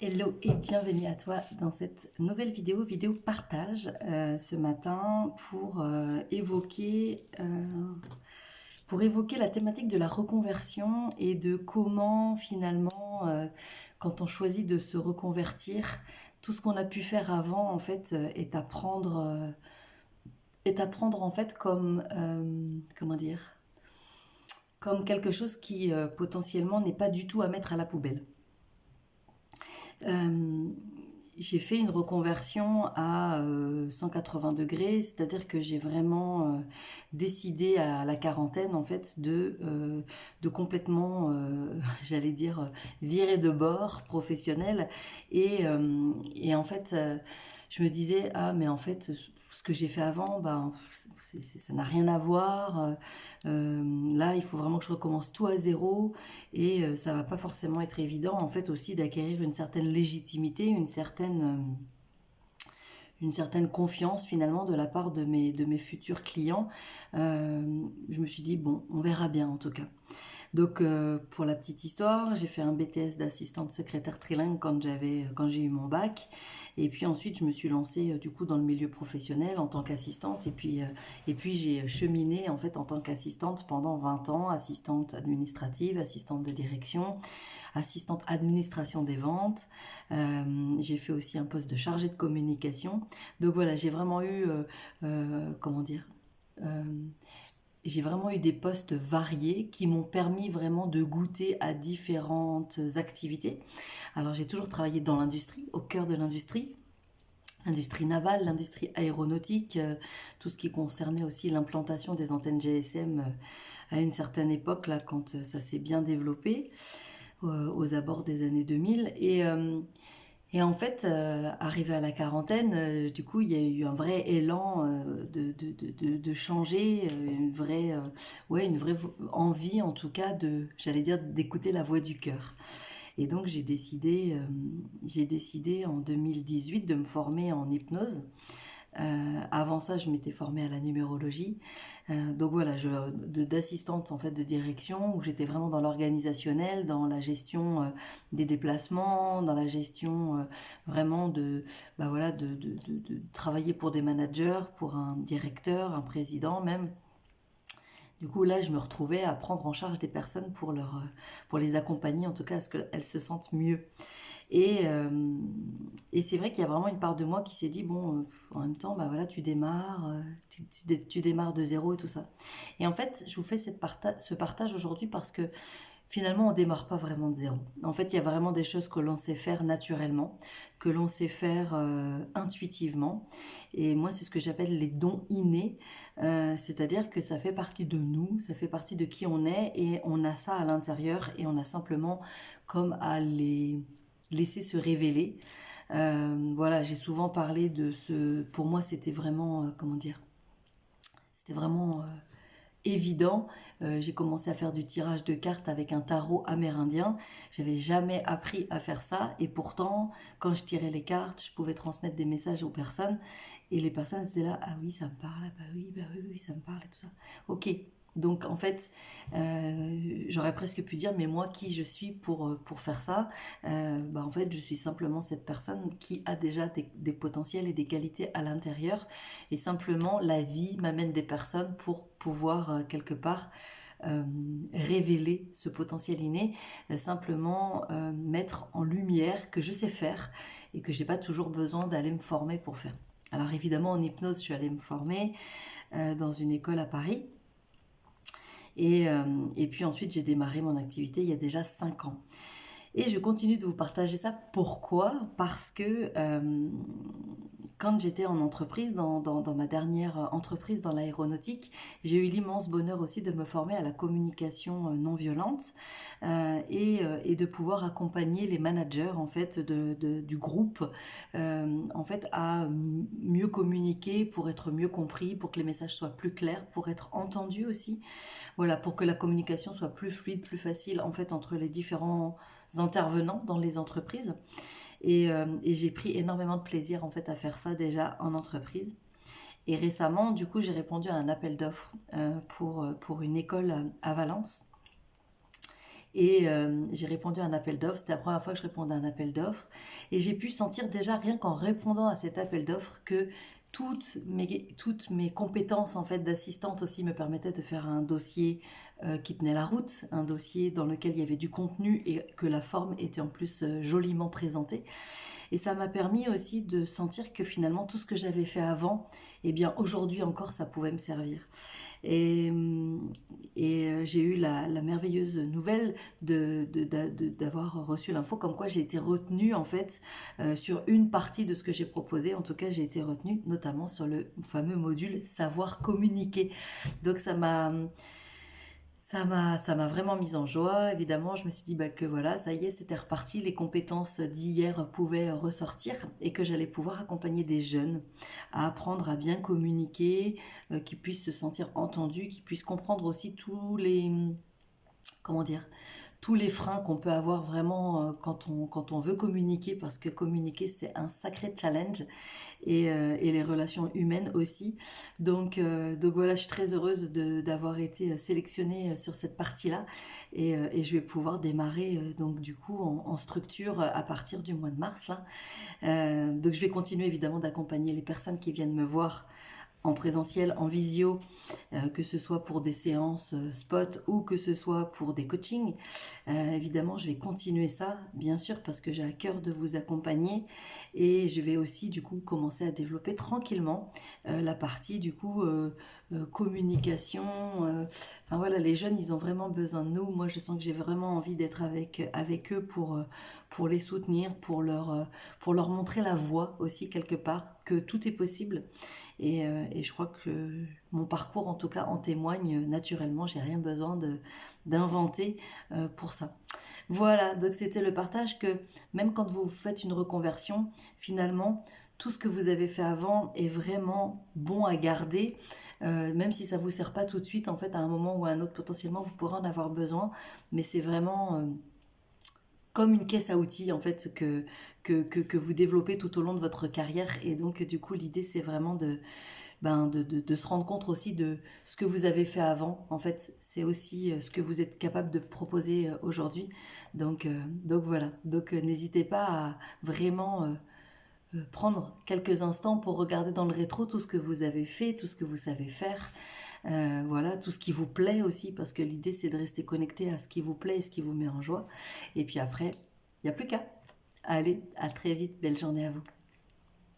Hello et bienvenue à toi dans cette nouvelle vidéo partage ce matin pour évoquer la thématique de la reconversion et de comment finalement quand on choisit de se reconvertir, tout ce qu'on a pu faire avant en fait est à prendre en fait comme comment dire, comme quelque chose qui potentiellement n'est pas du tout à mettre à la poubelle. Euh, j'ai fait une reconversion à 180 degrés, c'est-à-dire que j'ai vraiment décidé à la quarantaine en fait de complètement, j'allais dire, virer de bord professionnel et en fait je me disais ah mais en fait ce que j'ai fait avant ben ça n'a rien à voir. Là il faut vraiment que je recommence tout à zéro et ça va pas forcément être évident en fait aussi d'acquérir une certaine légitimité, une certaine confiance finalement de la part de mes futurs clients. Je me suis dit bon, on verra bien en tout cas. Donc pour la petite histoire, j'ai fait un BTS d'assistante secrétaire trilingue quand j'ai eu mon bac. Et puis ensuite, je me suis lancée du coup dans le milieu professionnel en tant qu'assistante. Et puis j'ai cheminé en fait en tant qu'assistante pendant 20 ans, assistante administrative, assistante de direction, assistante administration des ventes. J'ai fait aussi un poste de chargée de communication. Donc voilà, j'ai vraiment eu, comment dire, euh, j'ai vraiment eu des postes variés qui m'ont permis vraiment de goûter à différentes activités. Alors j'ai toujours travaillé dans l'industrie, au cœur de l'industrie. L'industrie navale, l'industrie aéronautique, tout ce qui concernait aussi l'implantation des antennes GSM à une certaine époque, là, quand ça s'est bien développé, aux abords des années 2000. Et en fait, arrivé à la quarantaine, du coup, il y a eu un vrai élan de changer, une vraie envie, en tout cas, j'allais dire, d'écouter la voix du cœur. Et donc, j'ai décidé en 2018 de me former en hypnose. Avant ça, je m'étais formée à la numérologie. Donc voilà, d'assistante en fait de direction où j'étais vraiment dans l'organisationnel, dans la gestion des déplacements, dans la gestion vraiment bah voilà, de travailler pour des managers, pour un directeur, un président même. Du coup, là, je me retrouvais à prendre en charge des personnes pour les accompagner, en tout cas, à ce qu'elles se sentent mieux. Et c'est vrai qu'il y a vraiment une part de moi qui s'est dit, bon, en même temps, bah voilà, tu démarres, tu démarres de zéro et tout ça. Et en fait, je vous fais ce partage aujourd'hui parce que finalement, on démarre pas vraiment de zéro. En fait, il y a vraiment des choses que l'on sait faire naturellement, que l'on sait faire intuitivement. Et moi, c'est ce que j'appelle les dons innés. C'est-à-dire que ça fait partie de nous, ça fait partie de qui on est et on a ça à l'intérieur et on a simplement comme à les laisser se révéler. Voilà, j'ai souvent parlé de ce... Pour moi, c'était vraiment... comment dire? C'était vraiment évident. J'ai commencé à faire du tirage de cartes avec un tarot amérindien. J'avais jamais appris à faire ça et pourtant, quand je tirais les cartes, je pouvais transmettre des messages aux personnes et les personnes étaient là, ah oui, ça me parle, ah bah oui, oui, ça me parle et tout ça. Ok. Donc en fait, j'aurais presque pu dire, mais moi qui je suis pour faire ça, bah en fait je suis simplement cette personne qui a déjà des potentiels et des qualités à l'intérieur et simplement la vie m'amène des personnes pour pouvoir quelque part euh, révéler ce potentiel inné, simplement mettre en lumière que je sais faire et que j'ai pas toujours besoin d'aller me former pour faire. Alors évidemment en hypnose je suis allée me former dans une école à Paris. Et puis ensuite, j'ai démarré mon activité il y a déjà 5 ans. Et je continue de vous partager ça. Pourquoi? Parce que quand j'étais en entreprise, dans ma dernière entreprise dans l'aéronautique, j'ai eu l'immense bonheur aussi de me former à la communication non violente et de pouvoir accompagner les managers en fait du groupe en fait à mieux communiquer pour être mieux compris, pour que les messages soient plus clairs, pour être entendus aussi. Voilà, pour que la communication soit plus fluide, plus facile en fait entre les différents intervenants dans les entreprises. Et j'ai pris énormément de plaisir en fait à faire ça déjà en entreprise. Et récemment, du coup, j'ai répondu à un appel d'offres pour une école à Valence Et j'ai répondu à un appel d'offres. C'était la première fois que je répondais à un appel d'offres. Et j'ai pu sentir déjà, rien qu'en répondant à cet appel d'offres, que toutes mes compétences en fait d'assistante aussi me permettaient de faire un dossier qui tenait la route, un dossier dans lequel il y avait du contenu et que la forme était en plus joliment présentée. Et ça m'a permis aussi de sentir que finalement tout ce que j'avais fait avant, eh bien aujourd'hui encore ça pouvait me servir. Et, j'ai eu la merveilleuse nouvelle d'avoir reçu l'info comme quoi j'ai été retenue en fait sur une partie de ce que j'ai proposé. En tout cas, j'ai été retenue notamment sur le fameux module savoir communiquer. Donc ça m'a vraiment mise en joie. Évidemment, je me suis dit bah, que voilà, ça y est, c'était reparti. Les compétences d'hier pouvaient ressortir et que j'allais pouvoir accompagner des jeunes à apprendre à bien communiquer, qu'ils puissent se sentir entendus, qu'ils puissent comprendre aussi comment dire, tous les freins qu'on peut avoir vraiment quand on veut communiquer, parce que communiquer c'est un sacré challenge et les relations humaines aussi. Donc voilà, je suis très heureuse d'avoir été sélectionnée sur cette partie-là et je vais pouvoir démarrer donc du coup en structure à partir du mois de mars là. Donc je vais continuer évidemment d'accompagner les personnes qui viennent me voir en présentiel, en visio, que ce soit pour des séances spot ou que ce soit pour des coachings. Évidemment, je vais continuer ça, bien sûr, parce que j'ai à cœur de vous accompagner et je vais aussi du coup commencer à développer tranquillement la partie du coup communication. Enfin voilà, les jeunes, ils ont vraiment besoin de nous. Moi, je sens que j'ai vraiment envie d'être avec eux pour les soutenir, pour leur montrer la voie aussi quelque part, que tout est possible. Et je crois que mon parcours, en tout cas, en témoigne naturellement. J'ai rien besoin d'inventer pour ça. Voilà, donc c'était le partage que même quand vous faites une reconversion, finalement, tout ce que vous avez fait avant est vraiment bon à garder, même si ça ne vous sert pas tout de suite, en fait, à un moment ou à un autre, potentiellement, vous pourrez en avoir besoin, mais c'est vraiment comme une caisse à outils, en fait, que vous développez tout au long de votre carrière. Et donc, du coup, l'idée, c'est vraiment de se rendre compte aussi de ce que vous avez fait avant. En fait, c'est aussi ce que vous êtes capable de proposer aujourd'hui. Donc voilà. Donc n'hésitez pas à vraiment prendre quelques instants pour regarder dans le rétro tout ce que vous avez fait, tout ce que vous savez faire. Voilà, tout ce qui vous plaît aussi, parce que l'idée c'est de rester connecté à ce qui vous plaît et ce qui vous met en joie. Et puis après, il n'y a plus qu'à. Allez, à très vite, belle journée à vous.